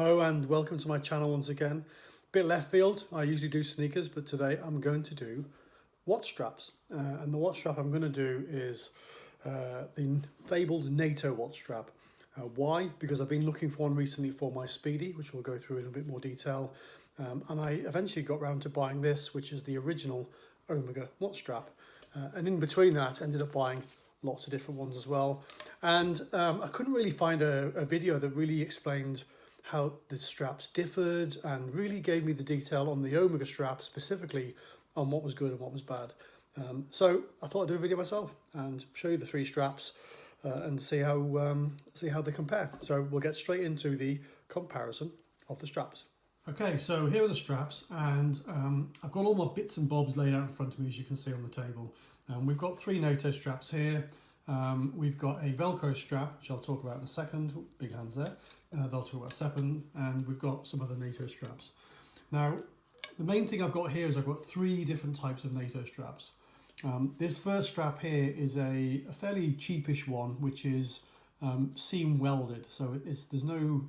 Hello and welcome to my channel once again. Bit left field, I usually do sneakers, but today I'm going to do watch straps. And the watch strap I'm going to do is the fabled NATO watch strap. Why? Because I've been looking for one recently for my Speedy, which we'll go through in a bit more detail. And I eventually got round to buying this, which is the original Omega watch strap. And in between that, ended up buying lots of different ones as well. And I couldn't really find a video that really explained how the straps differed and really gave me the detail on the Omega strap, specifically on what was good and what was bad. So I thought I'd do a video myself and show you the three straps and see how they compare. So we'll get straight into the comparison of the straps. Okay, so here are the straps, and I've got all my bits and bobs laid out in front of me, as you can see on the table. We've got three NATO straps here. We've got a Velcro strap, which I'll talk about in a second. Big hands there. They'll talk about a second. And we've got some other NATO straps. Now, the main thing I've got here is I've got three different types of NATO straps. This first strap here is a fairly cheapish one, which is seam welded. So there's no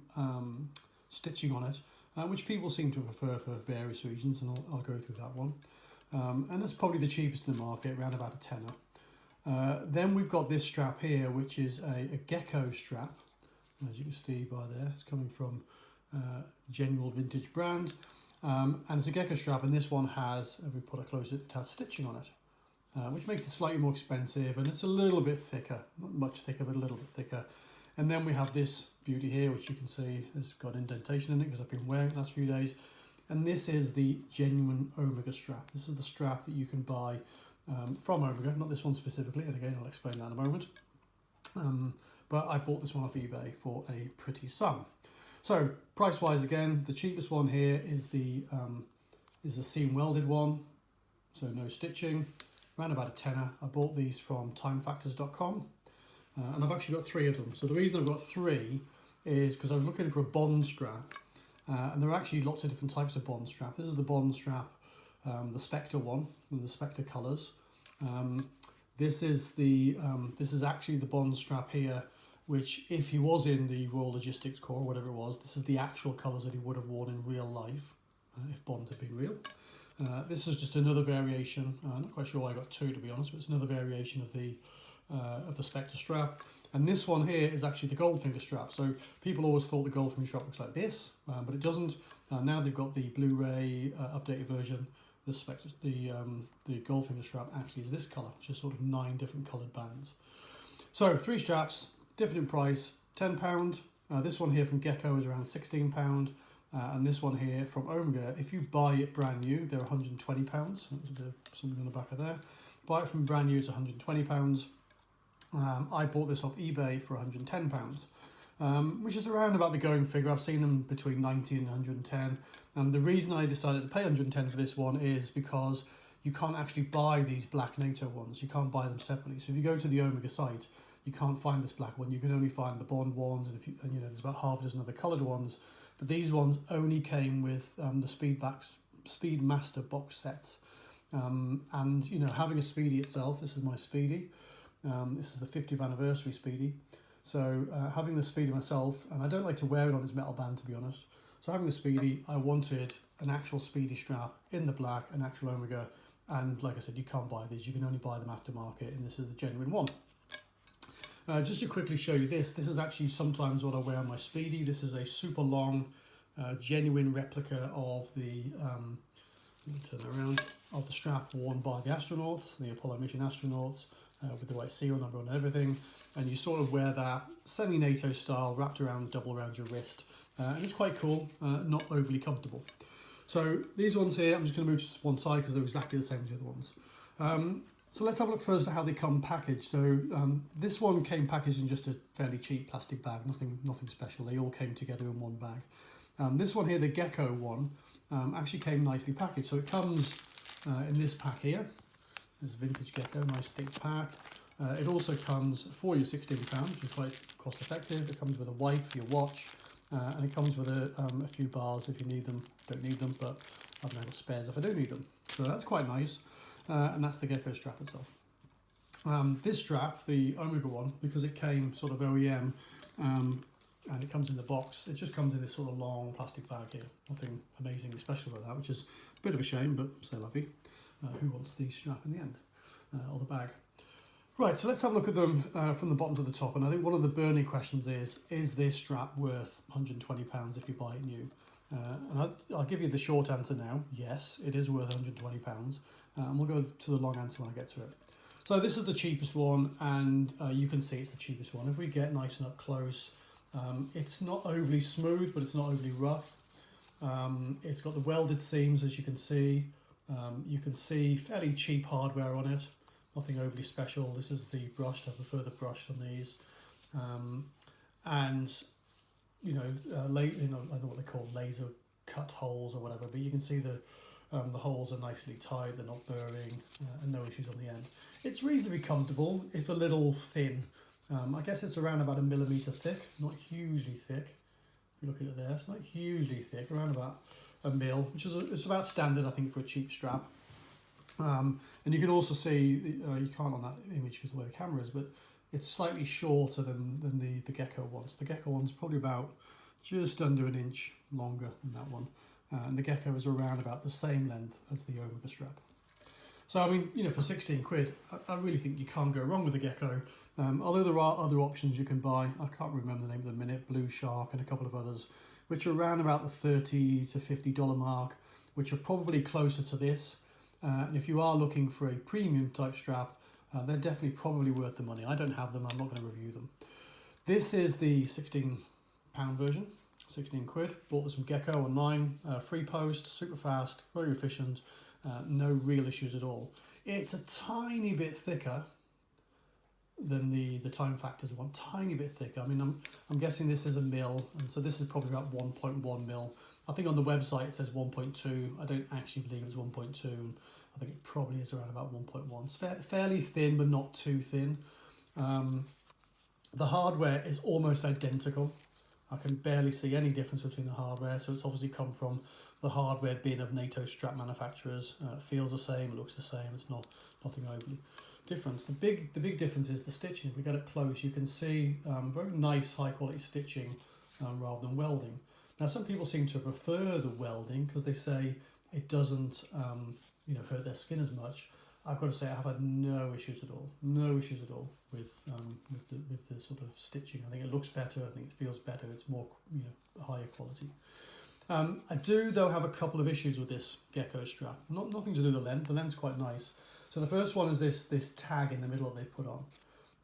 stitching on it, which people seem to prefer for various reasons, and I'll go through that one. And that's probably the cheapest in the market, around about a tenner. Then we've got this strap here, which is a Gecko Strap. As you can see by there, it's coming from genuine vintage brand. And it's a Gecko Strap, and this one has, if we put it closer, it has stitching on it, which makes it slightly more expensive, and it's a little bit thicker. Not much thicker, but a little bit thicker. And then we have this beauty here, which you can see has got indentation in it because I've been wearing it the last few days. And this is the genuine Omega strap. This is the strap that you can buy from Omega, not this one specifically, and again I'll explain that in a moment. But I bought this one off eBay for a pretty sum. So price wise, again, the cheapest one here is the seam welded one, so no stitching, around about a tenner. I bought these from Timefactors.com, and I've actually got three of them. So the reason I've got three is because I was looking for a Bond strap, and there are actually lots of different types of Bond strap. This is the Bond strap, the Spectre one, with the Spectre colours. This is actually the Bond strap here, which if he was in the Royal Logistics Corps, whatever it was, this is the actual colours that he would have worn in real life, if Bond had been real. This is just another variation. I'm not quite sure why I got two, to be honest, but it's another variation of the Spectre strap. And this one here is actually the Goldfinger strap. So people always thought the Goldfinger strap looks like this, but it doesn't. Now they've got the Blu-ray updated version. The Goldfinger strap actually is this colour, which is sort of 9 different coloured bands. So three straps, different in price, £10. This one here from Gecko is around £16. And this one here from Omega, if you buy it brand new, they're £120. There's a bit of something on the back of there. Buy it from brand new, it's £120. I bought this off eBay for £110, which is around about the going figure. I've seen them between 90 and 110. And the reason I decided to pay 110 for this one is because you can't actually buy these black NATO ones. You can't buy them separately. So if you go to the Omega site, you can't find this black one. You can only find the Bond ones, and there's about half a dozen other coloured ones. But these ones only came with the Speedmaster box sets. And having a Speedy itself, this is my Speedy. This is the 50th anniversary Speedy. So having the Speedy myself, and I don't like to wear it on its metal band, to be honest. So having the Speedy, I wanted an actual Speedy strap in the black, an actual Omega. And like I said, you can't buy these. You can only buy them aftermarket, and this is the genuine one. Just to quickly show you this is actually sometimes what I wear on my Speedy. This is a super long, genuine replica of the, let me turn that around, of the strap worn by the astronauts, the Apollo mission astronauts, with the white serial number and everything. And you sort of wear that semi-NATO style, wrapped around, double around your wrist. And it's quite cool, not overly comfortable. So these ones here, I'm just going to move to one side because they're exactly the same as the other ones. So let's have a look first at how they come packaged. So this one came packaged in just a fairly cheap plastic bag, nothing special. They all came together in one bag. This one here, the Gecko one, actually came nicely packaged. So it comes in this pack here. This vintage Gecko, nice thick pack. It also comes for your £16, which is quite cost effective. It comes with a wipe for your watch, and it comes with a few bars if you need them. Don't need them, but I've now got spares if I do need them. So that's quite nice. And that's the Gecko strap itself. This strap, the Omega one, because it came sort of OEM, and it comes in the box. It just comes in this sort of long plastic bag here. Nothing amazingly special about that, which is a bit of a shame, but so lucky. Who wants the strap in the end, or the bag? Right, so let's have a look at them from the bottom to the top. And I think one of the burning questions is this strap worth £120 if you buy it new? And I'll give you the short answer now. Yes, it is worth £120. And we'll go to the long answer when I get to it. So this is the cheapest one, and you can see it's the cheapest one. If we get nice and up close, it's not overly smooth, but it's not overly rough. It's got the welded seams, as you can see. You can see fairly cheap hardware on it. Nothing overly special. This is the brushed. I prefer the brushed on these. And you know, I don't know what they call laser cut holes or whatever, but you can see the holes are nicely tied. They're not burring, and no issues on the end. It's reasonably comfortable, if a little thin. I guess it's around about 1 millimetre thick, not hugely thick. If you look at it there, it's not hugely thick, around about 1 mil, which is it's about standard, I think, for a cheap strap. And you can also see, you can't on that image because of the way the camera is, but it's slightly shorter than the Gecko ones. The Gecko one's probably about just under 1 inch longer than that one. And the Gecko is around about the same length as the Omega strap. So, I mean, you know, for 16 quid, I really think you can't go wrong with the Gecko. Although there are other options you can buy. I can't remember the name of the minute, Blue Shark and a couple of others, which are around about the $30 to $50 mark, which are probably closer to this. And if you are looking for a premium type strap, they're definitely probably worth the money. I don't have them, I'm not going to review them. This is the £16 version, 16 quid. Bought this from Gecko online, free post, super fast, very efficient, no real issues at all. It's a tiny bit thicker than the Timefactors one, tiny bit thicker. I mean, I'm guessing this is 1 mil, and so this is probably about 1.1 mil. I think on the website it says 1.2. I don't actually believe it's 1.2. I think it probably is around about 1.1. It's fairly thin, but not too thin. The hardware is almost identical. I can barely see any difference between the hardware, so it's obviously come from the hardware bin of NATO strap manufacturers. It feels the same, it looks the same. It's nothing overly different. The big difference is the stitching. If we get it close, you can see very nice high quality stitching rather than welding. Now, some people seem to prefer the welding because they say it doesn't you know, hurt their skin as much. I've got to say I've had no issues at all. No issues at all with the sort of stitching. I think it looks better. I think it feels better. It's more, you know, higher quality. I do though have a couple of issues with this Gecko strap. Nothing to do with the length. The length's quite nice. So the first one is this tag in the middle that they put on.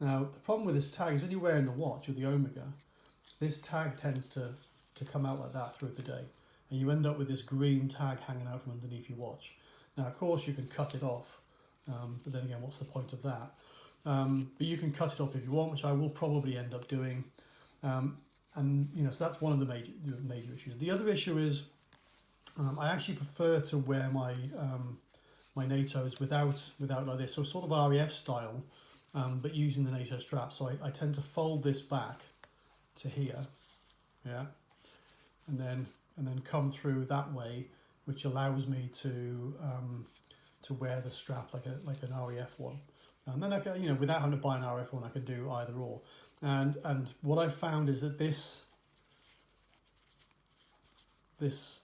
Now the problem with this tag is when you're wearing the watch with the Omega, this tag tends to come out like that through the day, and you end up with this green tag hanging out from underneath your watch. Now, of course, you can cut it off, but then again, what's the point of that? But you can cut it off if you want, which I will probably end up doing. And you know, so that's one of the major issues. The other issue is I actually prefer to wear my my NATOs without like this, so sort of RAF style, but using the NATO strap. So I tend to fold this back to here, yeah, and then come through that way, which allows me to wear the strap like an RAF one. And then I can, you know, without having to buy an RAF one, I can do either or. And what I found is that this is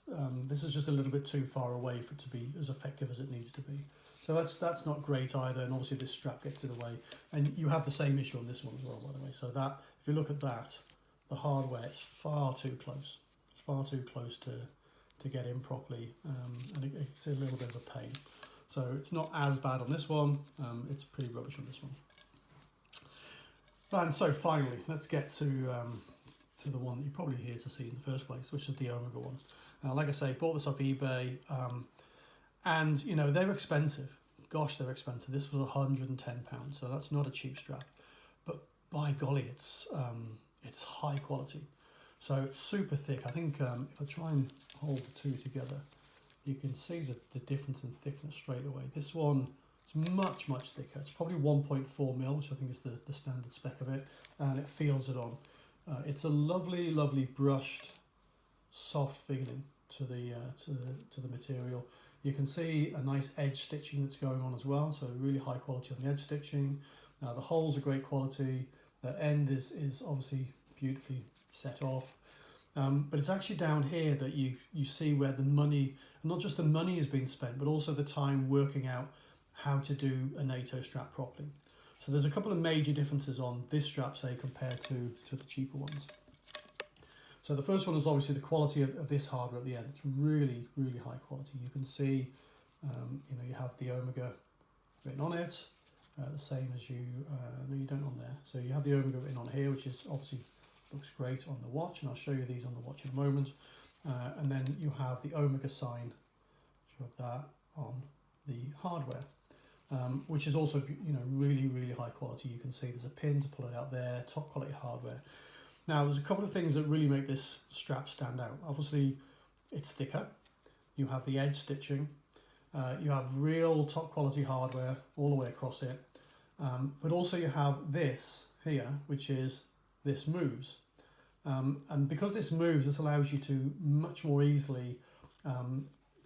just a little bit too far away for it to be as effective as it needs to be. So that's not great either, and obviously this strap gets in the way. And you have the same issue on this one as well, by the way. So that, if you look at that, the hardware is far too close. It's far too close to get in properly, and it's a little bit of a pain. So it's not as bad on this one, it's pretty rubbish on this one. And so finally, let's get to the one that you're probably here to see in the first place, which is the Omega one. Like I say, bought this off eBay, and you know, they're expensive. Gosh, they're expensive. This was £110, so that's not a cheap strap. But by golly, it's high quality. So it's super thick. I think if I try and hold the two together, you can see the difference in thickness straight away. This one is much thicker. It's probably 1.4 mil, which I think is the standard spec of it, and it feels it on. It's a lovely brushed, soft feeling to the material. You can see a nice edge stitching that's going on as well, so really high quality on the edge stitching. The holes are great quality. The end is obviously beautifully set off. But it's actually down here that you see where the money, not just the money is being spent, but also the time working out how to do a NATO strap properly. So there's a couple of major differences on this strap, say, compared to the cheaper ones. So the first one is obviously the quality of this hardware at the end. It's really, really high quality. You can see, you have the Omega written on it, the same as no, you don't on there. So you have the Omega written on here, which is obviously looks great on the watch, and I'll show you these on the watch in a moment. And then you have the Omega sign, you have that on the hardware, which is also really, really high quality. You can see there's a pin to pull it out there, top quality hardware. Now there's a couple of things that really make this strap stand out. Obviously it's thicker, you have the edge stitching, you have real top quality hardware all the way across it, but also you have this here, which is this moves. And because this moves, this allows you to much more easily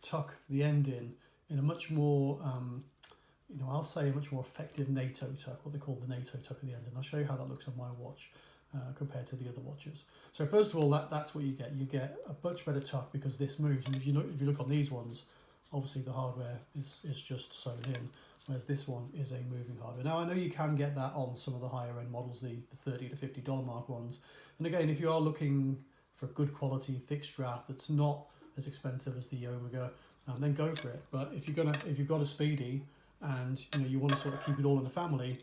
tuck the end in a much more, I'll say a much more effective NATO tuck, what they call the NATO tuck at the end. And I'll show you how that looks on my watch compared to the other watches. So first of all, that's what you get. You get a much better tuck because this moves. And if you look on these ones, obviously the hardware is just sewn in, whereas this one is a moving hardware. Now I know you can get that on some of the higher end models, the $30 to $50 mark ones. And again, if you are looking for a good quality thick strap that's not as expensive as the Omega, then go for it. But if you've got a Speedy and you want to sort of keep it all in the family,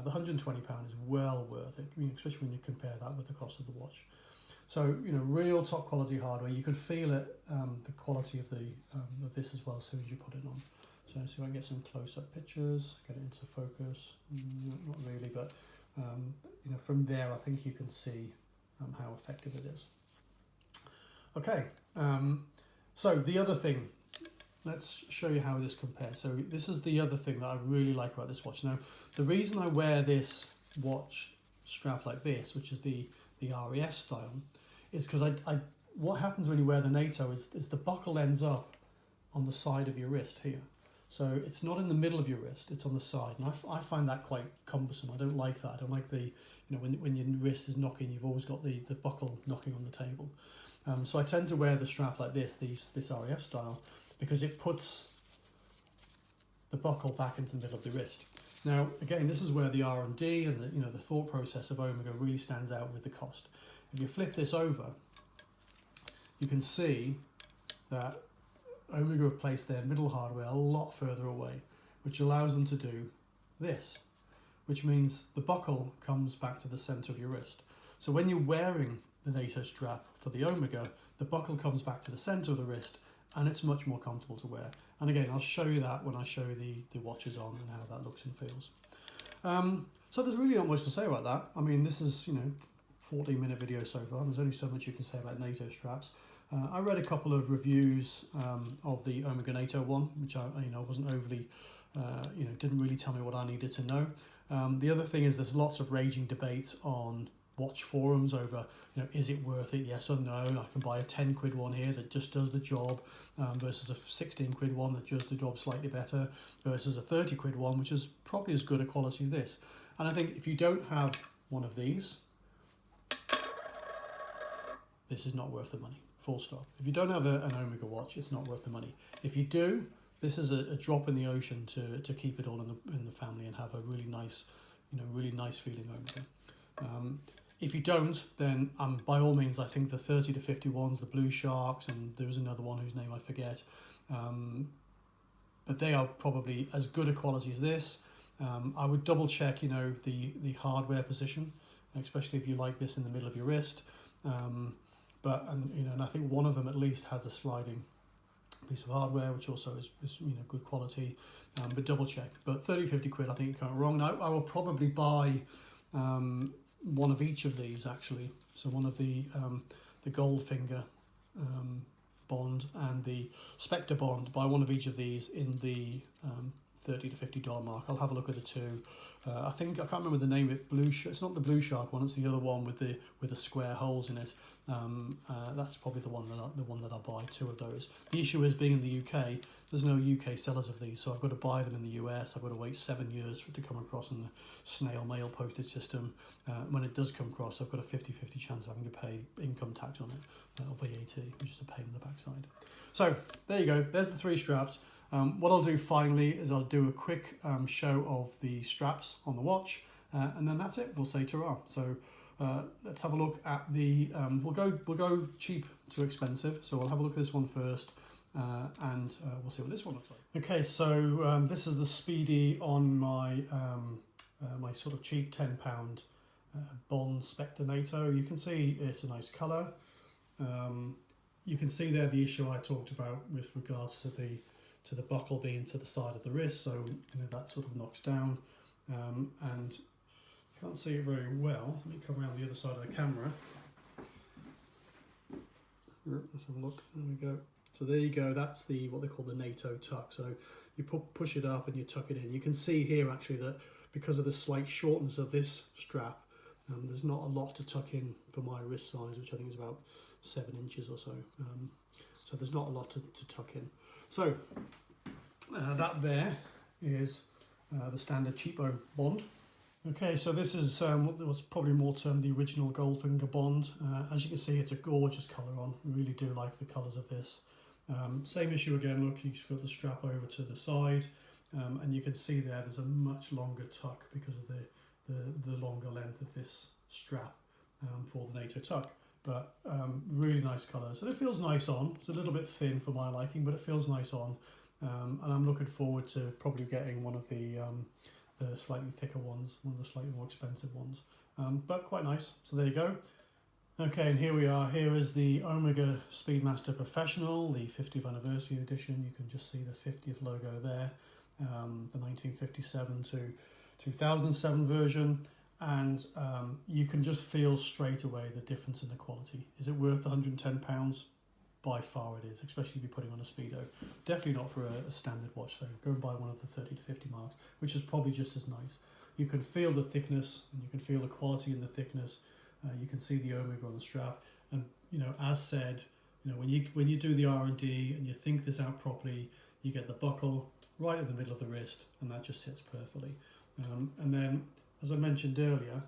the £120 is well worth it. I mean, especially when you compare that with the cost of the watch. So real top quality hardware. You can feel it, the quality of this as well as soon as you put it on. So see if I can get some close-up pictures, get it into focus. Not really, but from there I think you can see how effective it is. Okay, so the other thing, let's show you how this compares. So this is the other thing that I really like about this watch. Now, the reason I wear this watch strap like this, which is the RAF style, is because what happens when you wear the NATO is the buckle ends up on the side of your wrist here. So it's not in the middle of your wrist, it's on the side. And I find that quite cumbersome. I don't like that. I don't like the, when your wrist is knocking, you've always got the buckle knocking on the table. So I tend to wear the strap like this RAF style, because it puts the buckle back into the middle of the wrist. Now, again, this is where the R&D and the thought process of Omega really stands out with the cost. If you flip this over, you can see that Omega have placed their middle hardware a lot further away, which allows them to do this, which means the buckle comes back to the center of your wrist. So when you're wearing the NATO strap for the Omega, the buckle comes back to the center of the wrist, and it's much more comfortable to wear. And again, I'll show you that when I show you the watches on and how that looks and feels. So there's really not much to say about that. I mean, this is 14-minute video so far, and there's only so much you can say about NATO straps. I read a couple of reviews of the Omega NATO one, which I wasn't overly, didn't really tell me what I needed to know. The other thing is there's lots of raging debates on watch forums over, is it worth it? Yes or no? I can buy a 10 quid one here that just does the job versus a 16 quid one that does the job slightly better versus a 30 quid one, which is probably as good a quality as this. And I think if you don't have one of these, this is not worth the money. Full stop. If you don't have an Omega watch, it's not worth the money. If you do, this is a drop in the ocean to keep it all in the family and have a really nice, really nice feeling Omega. If you don't, then by all means, I think the 30 to 50 ones, the Blue Sharks, and there was another one whose name I forget, but they are probably as good a quality as this. I would double check, the hardware position, especially if you like this in the middle of your wrist. And I think one of them at least has a sliding piece of hardware, which also is good quality, but double check. But 30, 50 quid, I think you're kind of wrong. Now, I will probably buy one of each of these actually. So one of the Goldfinger Bond and the Spectre Bond, buy one of each of these in the $30 to $50 mark. I'll have a look at the two. I can't remember the name of it. It's not the Blue Shark one. It's the other one with the square holes in it. That's probably the one that I'll buy. Two of those. The issue is, being in the UK, there's no UK sellers of these, so I've got to buy them in the US. I've got to wait 7 years for it to come across in the snail mail postage system. When it does come across, I've got a 50-50 chance of having to pay income tax on it, or VAT, which is a pain in the backside. So there you go. There's the 3 straps. What I'll do finally is I'll do a quick show of the straps on the watch, and then that's it. We'll say ta-ra. So let's have a look at the. We'll go cheap to expensive. So we'll have a look at this one first, and we'll see what this one looks like. Okay, so this is the Speedy on my my sort of cheap £10 Bond Spectre NATO. You can see it's a nice colour. You can see there the issue I talked about with regards to the buckle being to the side of the wrist, so that sort of knocks down, and you can't see it very well. Let me come around the other side of the camera. Let's have a look. There we go. So there you go. That's what they call the NATO Tuck. So you push it up and you tuck it in. You can see here actually that because of the slight shortness of this strap, there's not a lot to tuck in for my wrist size, which I think is about 7 inches or so. So there's not a lot to tuck in. So that there is the standard cheapo Bond. Okay, so this is what's probably more termed the original Goldfinger Bond. As you can see, it's a gorgeous colour on. I really do like the colours of this. Same issue again, look, you've got the strap over to the side, and you can see there's a much longer tuck because of the longer length of this strap for the NATO Tuck. But really nice colours, and it feels nice on. It's a little bit thin for my liking, but it feels nice on, and I'm looking forward to probably getting one of the slightly thicker ones, one of the slightly more expensive ones, but quite nice. So there you go. Okay, and here we are. Here is the Omega Speedmaster Professional, the 50th anniversary edition. You can just see the 50th logo there, the 1957 to 2007 version. And you can just feel straight away the difference in the quality. Is it worth £110? By far it is, especially if you're putting on a Speedo. Definitely not for a standard watch though. Go and buy one of the 30 to 50 marks, which is probably just as nice. You can feel the thickness, and you can feel the quality in the thickness. You can see the Omega on the strap, and as said, when you do the R&D and you think this out properly, you get the buckle right in the middle of the wrist, and that just sits perfectly. And then, as I mentioned earlier,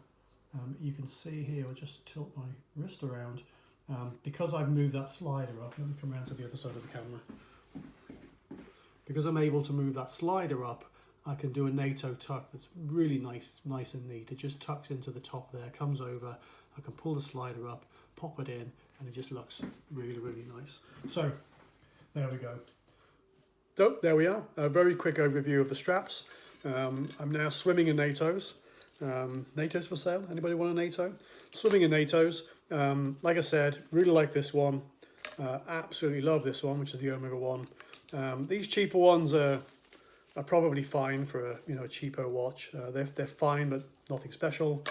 you can see here, I'll just tilt my wrist around, because I've moved that slider up. Let me come around to the other side of the camera. Because I'm able to move that slider up, I can do a NATO tuck that's really nice and neat. It just tucks into the top there, comes over, I can pull the slider up, pop it in, and it just looks really nice. So, there we go. So, there we are, a very quick overview of the straps. I'm now swimming in NATOs. NATOs for sale? Anybody want a NATO? Swimming in NATOs. Like I said, really like this one. Absolutely love this one, which is the Omega one. These cheaper ones are probably fine for a cheapo watch. They're fine, but nothing special.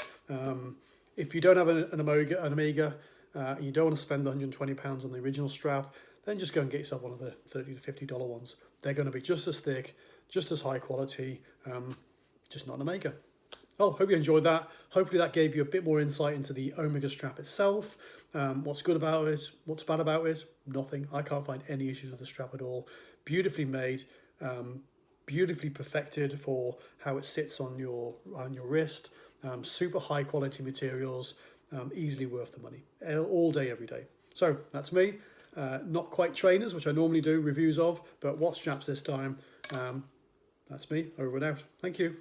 If you don't have an Omega, and you don't want to spend £120 on the original strap, then just go and get yourself one of the $30 to $50 ones. They're going to be just as thick, just as high quality, just not an Omega. Well, hope you enjoyed that. Hopefully that gave you a bit more insight into the Omega strap itself. What's good about it, what's bad about it, nothing. I can't find any issues with the strap at all. Beautifully made, beautifully perfected for how it sits on your wrist. Super high quality materials, easily worth the money. All day, every day. So that's me. Not quite trainers, which I normally do reviews of, but watch straps this time. That's me, over and out. Thank you.